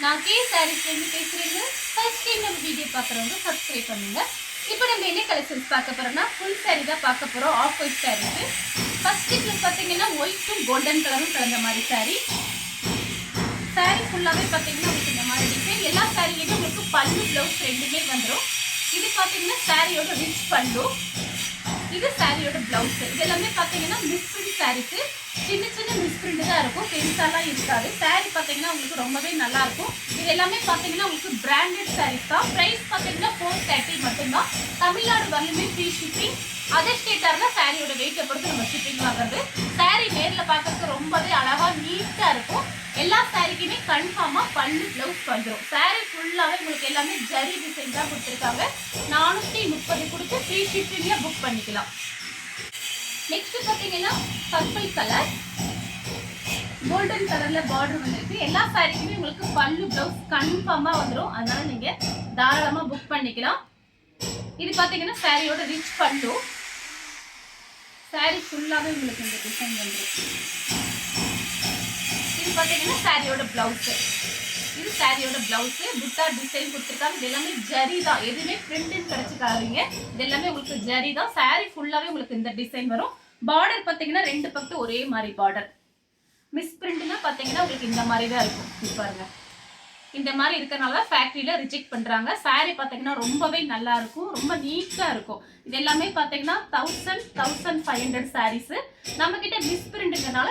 நான் கே சாரீஸ்லேருந்து பேசுகிறேங்க. First time நம்ம வீடியோ பார்க்குறவங்க சப்ஸ்கிரைப் பண்ணுங்க. இப்போ நம்ம என்ன கலெக்ஷன்ஸ் பார்க்க போகிறோம்னா ஃபுல் சாரீ தான் பார்க்க போகிறோம். ஆஃப் ஒயிட் சாரீக்கு ஃபர்ஸ்ட் இதில் பார்த்தீங்கன்னா ஒயிட்டும் கோல்டன் கலரும் கலந்த மாதிரி சாரீ ஃபுல்லாகவே பார்த்தீங்கன்னா உங்களுக்கு இந்த மாதிரி டிசைன். எல்லா சாரிலையுமே உங்களுக்கு பல்லு ப்ளவுஸ் ரெண்டுமே வந்துடும். இது பார்த்தீங்கன்னா சாரியோட ரிச் பல்லு, இது சாரியோட பிளவுஸ். இது எல்லாமே பார்த்தீங்கன்னா மிஸ்பிரிண்ட் சாரீக்கு சின்ன சின்ன மிஸ்பிரிண்ட் தான் இருக்கும், பெருசாலாம் இருக்காது. சாரீ பார்த்தீங்கன்னா உங்களுக்கு ரொம்பவே நல்லா இருக்கும். இது எல்லாமே பார்த்தீங்கன்னா உங்களுக்கு பிராண்டட் சாரீஸ் தான். ப்ரைஸ் பார்த்தீங்கன்னா 430 மட்டும்தான். தமிழ்நாடு வரலுமே ஃப்ரீ ஷிப்பிங். அதர் ஸ்டேட்டாக இருந்தால் சாரியோட வெயிட்டை பொறுத்து நம்ம ஷிப்பிங் வாங்குறது. சாரீ நேரில் பார்க்கறதுக்கு ரொம்பவே அழகாக நீட்டாக இருக்கும். எல்லா சாரிக்குமே கன்ஃபார்மாக பல்லு ப்ளவுஸ் வந்துடும். சாரீ ஃபுல்லாகவே உங்களுக்கு எல்லாமே ஜரி டிசைன் தான் கொடுத்துருக்காங்க. 430 கொடுத்து ஃப்ரீ ஷிப்பிங்கில் புக் பண்ணிக்கலாம். நெக்ஸ்ட் பார்த்தீங்கன்னா பர்பிள் கலர் கோல்டன் கலரில் பார்டர் வந்துருக்கு. எல்லா சாரிக்குமே உங்களுக்கு பல்லு ப்ளவுஸ் கன்ஃபார்மாக வந்துடும். அதனால நீங்கள் தாராளமாக புக் பண்ணிக்கலாம். இது பார்த்தீங்கன்னா சாரியோட ரிச் பல்லு. சாரீ ஃபுல்லாகவே உங்களுக்கு இந்த டிசைன் வந்துடும். இது பார்த்தீங்கன்னா சாரியோட பிளவுஸ். இது சாரியோட பிளவுஸ் புட்டா டிசைன் கொடுத்துருக்காங்க. இது எல்லாமே ஜரி தான், எதுவுமே பிரிண்ட்னு கிடைச்சிக்காதீங்க. இது எல்லாமே உங்களுக்கு ஜரி தான். சாரீ ஃபுல்லாகவே உங்களுக்கு இந்த டிசைன் வரும். பார்டர் பார்த்தீங்கன்னா ரெண்டு பக்கம் ஒரே மாதிரி பார்டர். மிஸ் பிரிண்ட்னா பார்த்தீங்கன்னா உங்களுக்கு இந்த மாதிரி தான் இருக்கும். பாருங்க, இந்த மாதிரி இருக்கிறனால ஃபேக்ட்ரியில் ரிஜெக்ட் பண்ணுறாங்க. சாரீ பார்த்தீங்கன்னா ரொம்பவே நல்லா இருக்கும், ரொம்ப நீட்டாக இருக்கும். இது எல்லாமே பார்த்தீங்கன்னா 1500 சாரீஸு. நம்மக்கிட்ட மிஸ் பிரிண்ட்டுங்கிறனால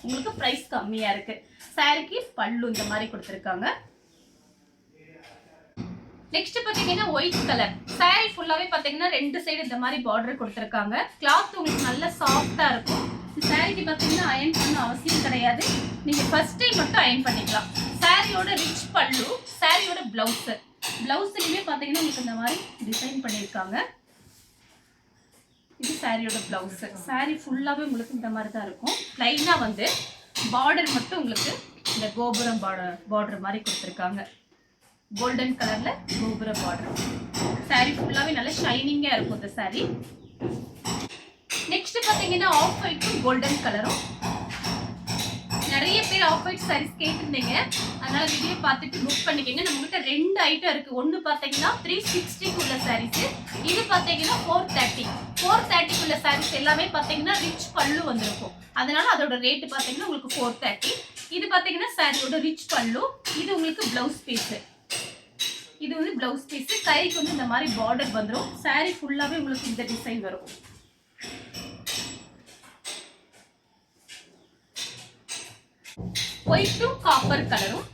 உங்களுக்கு ப்ரைஸ் கம்மியாக இருக்குது. சாரீக்கு பல்லு இந்த மாதிரி கொடுத்துருக்காங்க. நெக்ஸ்ட் பார்த்தீங்கன்னா ஒயிட் கலர் சாரீ ஃபுல்லாகவே பார்த்தீங்கன்னா ரெண்டு சைடு இந்த மாதிரி பார்டர் கொடுத்துருக்காங்க. கிளாத் உங்களுக்கு நல்ல சாஃப்டாக இருக்கும். சாரீக்கு பார்த்தீங்கன்னா அயன் பண்ண அவசியம் கிடையாது. நீங்கள் ஃபர்ஸ்ட் டைம் மட்டும் அயன் பண்ணிக்கலாம். சாரியோட ரிச் பல்லு, சாரியோட பிளவுஸ். பிளவுஸ்லையுமே பார்த்தீங்கன்னா உங்களுக்கு இந்த மாதிரி டிசைன் பண்ணியிருக்காங்க. இது சாரியோட பிளவுஸ். சாரீ ஃபுல்லாகவே உங்களுக்கு இந்த மாதிரி தான் இருக்கும். லைனாக வந்து பார்டர் மட்டும் உங்களுக்கு இந்த கோபுரம் பார்டர் மாதிரி கொடுத்துருக்காங்க. கோல்டன் கலரில் கோபுரம் பார்டர். சாரீ ஃபுல்லாகவே நல்லா ஷைனிங்காக இருக்கும் இந்த சாரீ. நெக்ஸ்ட் பார்த்தீங்கன்னா ஆஃப் ஒயிட்டும் கோல்டன் கலரும். நிறைய பேர் ஆஃப் ஒயிட் சாரீஸ் கேட்டிருந்தீங்க, அதனால வீடியோ பார்த்துட்டு புக் பண்ணிக்கோங்க. நம்மகிட்ட ரெண்டு ஐட்டம் இருக்கு. ஒன்று பார்த்தீங்கன்னா 360 சாரீஸ், இது பார்த்தீங்கன்னா 430 சாரீஸ் எல்லாமே பார்த்தீங்கன்னா ரிச் பல்லு வந்திருக்கும். அதனால அதோட ரேட்டு பார்த்தீங்கன்னா உங்களுக்கு 430. இது பார்த்தீங்கன்னா சாரியோட ரிச் பல்லு. இது உங்களுக்கு பிளவுஸ் பீஸ். இது வந்து பிளவுஸ் பீஸ். கைக்கு வந்து இந்த மாதிரி பார்டர் வந்துடும். சாரீ ஃபுல்லாகவே உங்களுக்கு இந்த டிசைன் வரும். ஒயிட்டும் காப்பர் கலரும்.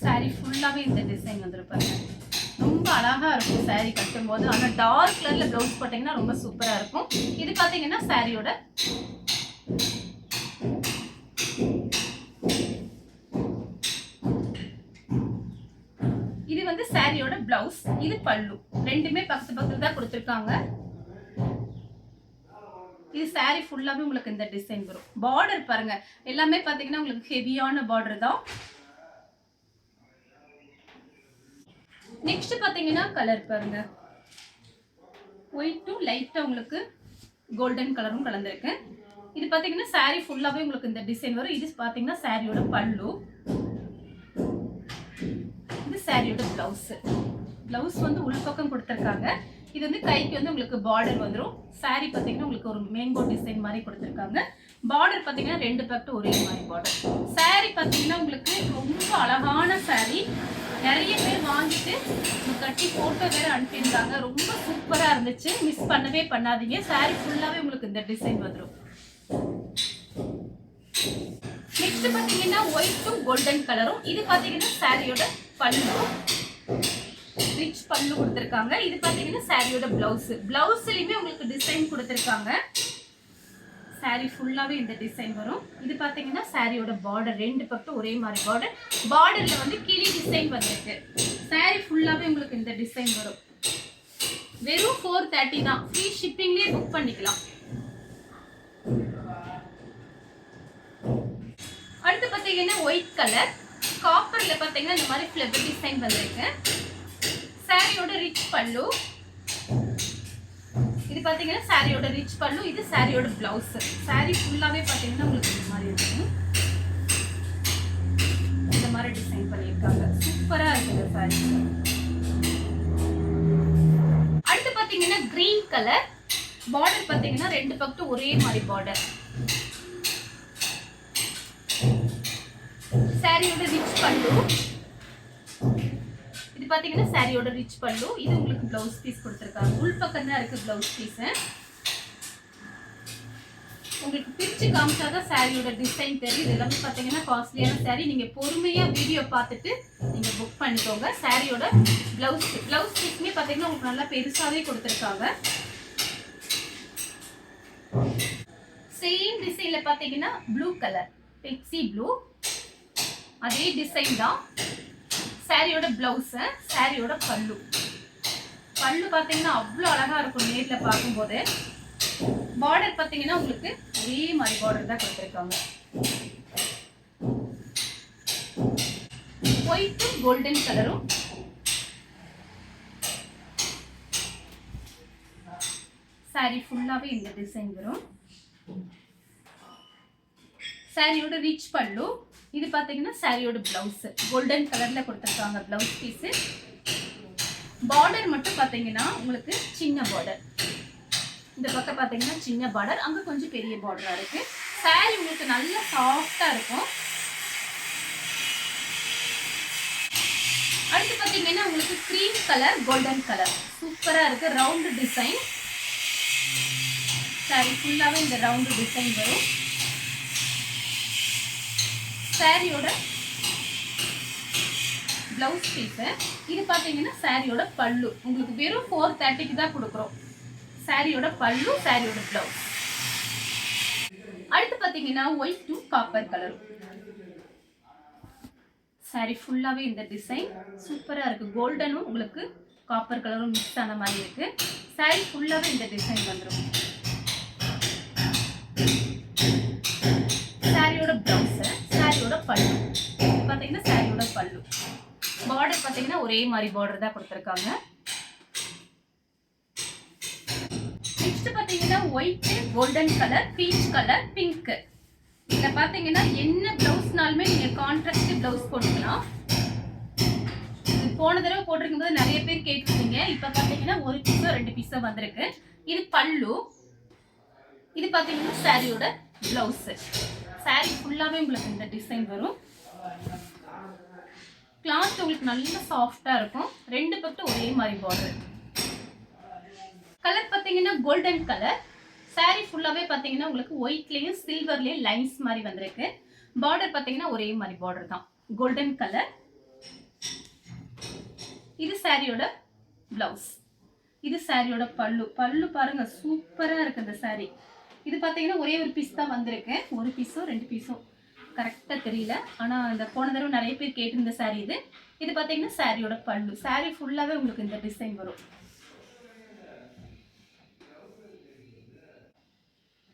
சாரீ ஃபுல்லாகவே இந்த டிசைன் வந்துருப்பாங்க. ரொம்ப அழகாக இருக்கும் சாரீ கட்டும் போது. ஆனால் டார்க் கலரில் ப்ளவுஸ் போட்டிங்கன்னா ரொம்ப சூப்பராக இருக்கும். இது பார்த்தீங்கன்னா சாரியோட இது வந்து சாரியோட பிளவுஸ். இது பல்லு. ரெண்டுமே பக்கத்து தான் கொடுத்துருக்காங்க. இது சாரீ ஃபுல்லாகவே உங்களுக்கு இந்த டிசைன் வரும். பார்டர் பாருங்க, எல்லாமே பார்த்தீங்கன்னா உங்களுக்கு ஹெவியான பார்டர் தான். நெக்ஸ்ட் பார்த்தீங்கன்னா கலர் பாருங்க, ஒயிட்டும் லைட்டாக உங்களுக்கு கோல்டன் கலரும் கலந்துருக்கு. இது பார்த்தீங்கன்னா சாரீ ஃபுல்லாகவே உங்களுக்கு இந்த டிசைன் வரும். இது பார்த்தீங்கன்னா சாரியோட பல்லு. இது சாரியோட பிளவுஸ். பிளவுஸ் வந்து உள்பக்கம் கொடுத்துருக்காங்க. இது வந்து கைக்கு வந்து உங்களுக்கு பார்டர் வந்துடும். சாரீ பார்த்தீங்கன்னா உங்களுக்கு ஒரு மேங்கோ டிசைன் மாதிரி கொடுத்துருக்காங்க. பார்டர் பார்த்தீங்கன்னா ரெண்டு பக்கம் ஒரே மாதிரி பார்டர். சாரீ பார்த்தீங்கன்னா உங்களுக்கு ரொம்ப அழகான சாரீ. நிறைய பேர் வாங்கிட்டு கட்டி ஃபோட்டோ வேறு அனுப்பியிருந்தாங்க. ரொம்ப சூப்பராக இருந்துச்சு. மிஸ் பண்ணவே பண்ணாதீங்க. சாரீ ஃபுல்லாகவே உங்களுக்கு இந்த டிசைன் வந்துடும். நெக்ஸ்ட் பார்த்தீங்கன்னா ஒயிட்டும் கோல்டன் கலரும். இது பார்த்தீங்கன்னா சாரியோட பல்லு. ரிச் பல்லு கொடுத்துருக்காங்க. இது பார்த்தீங்கன்னா சாரியோட பிளவுஸ். பிளவுஸ்லையுமே உங்களுக்கு டிசைன் கொடுத்துருக்காங்க. சாரீ ஃபுல்லாகவே இந்த டிசைன் வரும். இது பார்த்தீங்கன்னா சாரியோட பார்டர். ரெண்டு பக்கம் ஒரே மாதிரி பார்டர். பார்டரில் வந்து கிளி டிசைன் வந்துருக்கு. சாரீ ஃபுல்லாகவே உங்களுக்கு இந்த டிசைன் வரும். வெறும் 430 தான். ஃப்ரீ ஷிப்பிங்லேயே புக் பண்ணிக்கலாம். அடுத்து பார்த்தீங்கன்னா ஒயிட் கலர் காப்பரில் பார்த்தீங்கன்னா இந்த மாதிரி ஃப்ளவர் டிசைன் வந்திருக்கு. சாரியோட ரிச் பல்லு. இது பார்த்தீங்கன்னா சாரியோட ரிச் பல்லு. இது சாரியோட பிளவுஸ். சாரி ஃபுல்லாகவே பார்த்தீங்கன்னா உங்களுக்கு இந்த மாதிரி இருக்கும். சாரி. அடுத்து பாத்தீங்கன்னா கிரீன் கலர். பார்டர் பாத்தீங்கன்னா ரெண்டு பக்கம் ஒரே மாதிரி பார்டர். சாரியோட ரிச் பல்லு. இது பாத்தீங்கன்னா சாரியோட ரிச் பல்லு. இது உங்களுக்கு பிளவுஸ் பீஸ் கொடுத்திருக்காங்க. உள் பக்கம் தான் இருக்கு பிளவுஸ் பீஸ். உங்களுக்கு பிரிச்சு காமிச்சாதான் சாரியோட டிசைன் தெரியும். இது எல்லாமே பாத்தீங்கன்னா காஸ்ட்லியான சாரி. நீங்க பொறுமையா வீடியோ பார்த்துட்டு நீங்க புக் பண்ணிக்கோங்க. சாரியோட பிளவுஸ் பீஸ்மே பாத்தீங்கன்னா உங்களுக்கு நல்லா பெருசாவே கொடுத்திருக்காங்க. சேம் டிசைன்ல பாத்தீங்கன்னா ப்ளூ கலர், பெப்சி ப்ளூ, அதே டிசைன் தான். சாரியோட பிளவுஸ், சாரியோட பல்லு. பல்லு பாத்தீங்கன்னா அவ்வளவு அழகா இருக்கும் நேர்ல பார்க்கும்போது. பார்டர் பாத்தீங்கன்னா உங்களுக்கு ஒரே மாதிரி பார்டர் தான் கொடுத்திருக்காங்க. ஒயிட்டும் கோல்டன் கலரும். சாரி ஃபுல்லாவே இந்த டிசைன் வரும். சாரியோட ரிச் பல்லு. இது பாத்தீங்கன்னா சாரியோட பிளவுஸ் கோல்டன் கலர்ல கொடுத்திருக்காங்க பிளவுஸ் பீஸ். பார்டர் மட்டும் பாத்தீங்கன்னா உங்களுக்கு சின்ன பார்டர். இந்த பக்கம் பாத்தீங்கன்னா சின்ன பார்டர், அங்க கொஞ்சம் பெரிய பார்டரா இருக்கு. சாரி உங்களுக்கு நல்ல சாஃப்டா இருக்கும். அடுத்து பாத்தீங்கன்னா உங்களுக்கு கிரீம் கலர், கோல்டன் கலர் சூப்பரா இருக்கு. Round design. சாரி ஃபுல்லாவே இந்த ரவுண்ட் டிசைன் வரும். சாரியோட பிளவுஸ் பீஸ். இது பாத்தீங்கன்னா சாரியோட பல்லு. உங்களுக்கு வெறும் 430க்கு தான் கொடுக்குறோம். சாரியோட பல்லு, சாரியோட பிளவுஸ். அடுத்து பாத்தீங்கன்னா white to copper colour. Sorry ஃபுல்லாவே இந்த டிசைன் சூப்பரா இருக்கு. கோல்டனும் உங்களுக்கு காப்பர் கலரும் மிக்ஸ் ஆன மாதிரி இருக்கு. சாரி ஃபுல்லாவே இந்த டிசைன் வந்துடும். சாரியோட பிளவுஸ், சாரியோட பல்லு. பாத்தீங்கன்னா சாரியோட பல்லு. பார்டர் பாத்தீங்கன்னா ஒரே மாதிரி பார்டர் தான் கொடுத்திருக்காங்க. நெக்ஸ்ட் பாத்தீங்கன்னா white, golden colour, peach colour, pink. இதுல பாத்தீங்கன்னா என்ன பிளவுஸ்னாலுமே நீங்க கான்ட்ராஸ்ட் பிளவுஸ் போட்டுக்கலாம். போன தடவை போட்டிருக்கும் போது நிறைய பேர் கேட்டிருந்தீங்க. இப்ப பாத்தீங்கன்னா ஒரு பீஸோ 2 பீஸோ வந்திருக்கு. இது பல்லு. இது பாத்தீங்கன்னா சாரியோட பிளவுஸ். சாரி ஃபுல்லாவே உங்களுக்கு இந்த டிசைன் வரும். கிளாத் உங்களுக்கு நல்ல சாஃப்டா இருக்கும். ரெண்டு பக்கம் ஒரே மாதிரி பார்டர். கலர் பாத்தீங்கன்னா கோல்டன் கலர். சாரி ஃபுல்லாவே பாத்தீங்கன்னா உங்களுக்கு ஒயிட்லயும் சில்வர்லயும் லைன்ஸ் மாதிரி வந்திருக்கு. பார்டர் பாத்தீங்கன்னா ஒரே மாதிரி பார்டர் தான். Golden colour. இது சாரியோட பிளவுஸ். இது சாரியோட பல்லு. பல்லு பாருங்க சூப்பரா இருக்கு இந்த சாரி. இது பாத்தீங்கன்னா ஒரே ஒரு பீஸ் தான் வந்திருக்கு. ஒரு பீஸோ 2 பீஸோ கரெக்டா தெரியல. ஆனா இந்த போன தடவை நிறைய பேர் கேட்டிருந்த சாரி இது. இது பாத்தீங்கன்னா சாரியோட பல்லு. சாரி ஃபுல்லாவே உங்களுக்கு இந்த டிசைன் வரும்.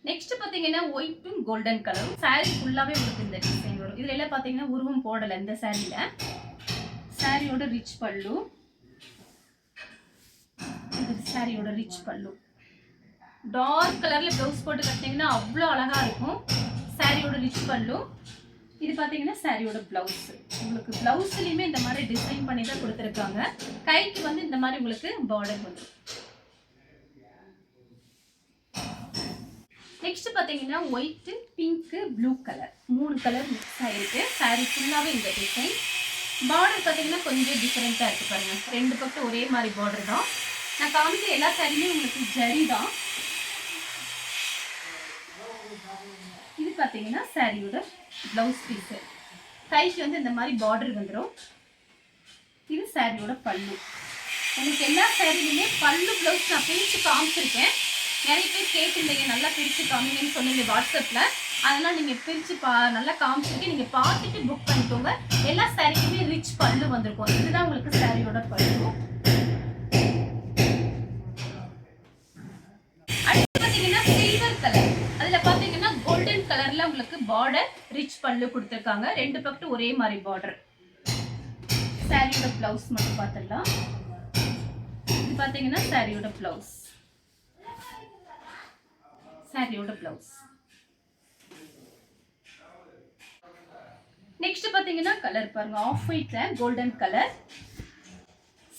நெக்ஸ்ட் பாத்தீங்கன்னா ஒயிட்டும் கோல்டன் கலரும். சாரி ஃபுல்லாவே உங்களுக்கு இந்த டிசைன் வரும். இதுல எல்லாம் பாத்தீங்கன்னா உருவம் போடல இந்த சாரியில. சாரியோட ரிச் பல்லு. இது சாரியோட ரிச் பல்லு. டார்க் கலர்ல பிளவுஸ் போட்டு கட்டினீங்கன்னா அவ்வளோ அழகா இருக்கும். சாரியோட ரிச் பல்லு. இது பாத்தீங்கன்னா சாரியோட பிளவுஸ். உங்களுக்கு பிளவுஸ்லயுமே இந்த மாதிரி டிசைன் பண்ணி தான் கொடுத்துருக்காங்க. கைக்கு வந்து இந்த மாதிரி உங்களுக்கு பார்டர் வந்துடும். நெக்ஸ்ட் பாத்தீங்கன்னா white, pink, blue colour 3 colour mix ஆயிருக்கு. சாரி ஃபுல்லாவே இந்த டிசைன். பார்டர் பாத்தீங்கன்னா கொஞ்சம் டிஃபரெண்டா இருக்கு பாருங்க. ரெண்டு பக்கம் ஒரே மாதிரி பார்டர் தான். நான் காமிக்கிற எல்லா சாரியுமே உங்களுக்கு ஜரி தான். இது பாத்தீங்கன்னா சாரியோட பிளவுஸ் பீஸ். கைக்கு வந்து இந்த மாதிரி பார்டர் வந்துடும். இது சாரியோட பல்லு. உங்களுக்கு எல்லா சாரிலுமே பல்லு பிளவுஸ் நான் பிரிச்சு காமிச்சிருக்கேன். நிறைய பேர் கேட்டிருந்தீங்க நல்லா பிரிச்சு காமிங்கன்னு சொன்னீங்க வாட்ஸ்அப்ல. அதெல்லாம் நீங்க பிரிச்சு நல்லா காமிச்சிருக்கேன். நீங்க பார்த்துட்டு புக் பண்ணிக்கோங்க. எல்லா சாரிக்குமே ரிச் பல்லு வந்திருக்கும். இதுதான் உங்களுக்கு சாரியோட பல்லு. அடுத்து பாத்தீங்கன்னா சில்வர் கலர். அதுல பாத்தீங்கன்னா கோல்டன் கலர்ல உங்களுக்கு பார்டர் ரிச் பல்லு கொடுத்திருக்காங்க. ரெண்டு பக்கம் ஒரே மாதிரி பார்டர். சாரியோட பிளவுஸ் மட்டும் பார்த்துடலாம். இது பாத்தீங்கன்னா சாரியோட பிளவுஸ். சாரியோட பிளவுஸ். நெக்ஸ்ட் பாத்தீங்கன்னா கலர் பாருங்க. ஆஃப் ஒயிட்ல கோல்டன் கலர்.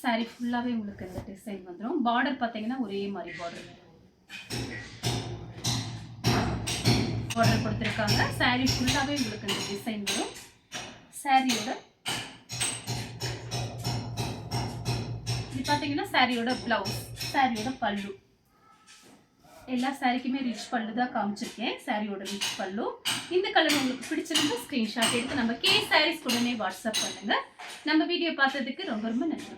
saree ஃபுல்லாவே உங்களுக்கு இந்த டிசைன் வந்துரும். பார்டர் பாத்தீங்கன்னா ஒரே மாதிரி பார்டர் கொடுத்திருக்காங்க. saree ஃபுல்லாவே உங்களுக்கு இந்த டிசைன் வரும். சாரியோட இது பாத்தீங்கன்னா சாரியோட பிளவுஸ், சாரியோட பல்லு. எல்லா சாரிக்குமே ரிச் பல்லு தான் காமிச்சிருக்கேன். சாரியோட ரிச் பல்லு. இந்த கலர் உங்களுக்கு பிடிச்சிருந்தா ஸ்கிரீன்ஷாட் எடுத்து நம்ம கே சாரீஸ் உடனே வாட்ஸ்அப் பண்ணுங்க. நம்ம வீடியோ பார்த்ததுக்கு ரொம்ப ரொம்ப நன்றி.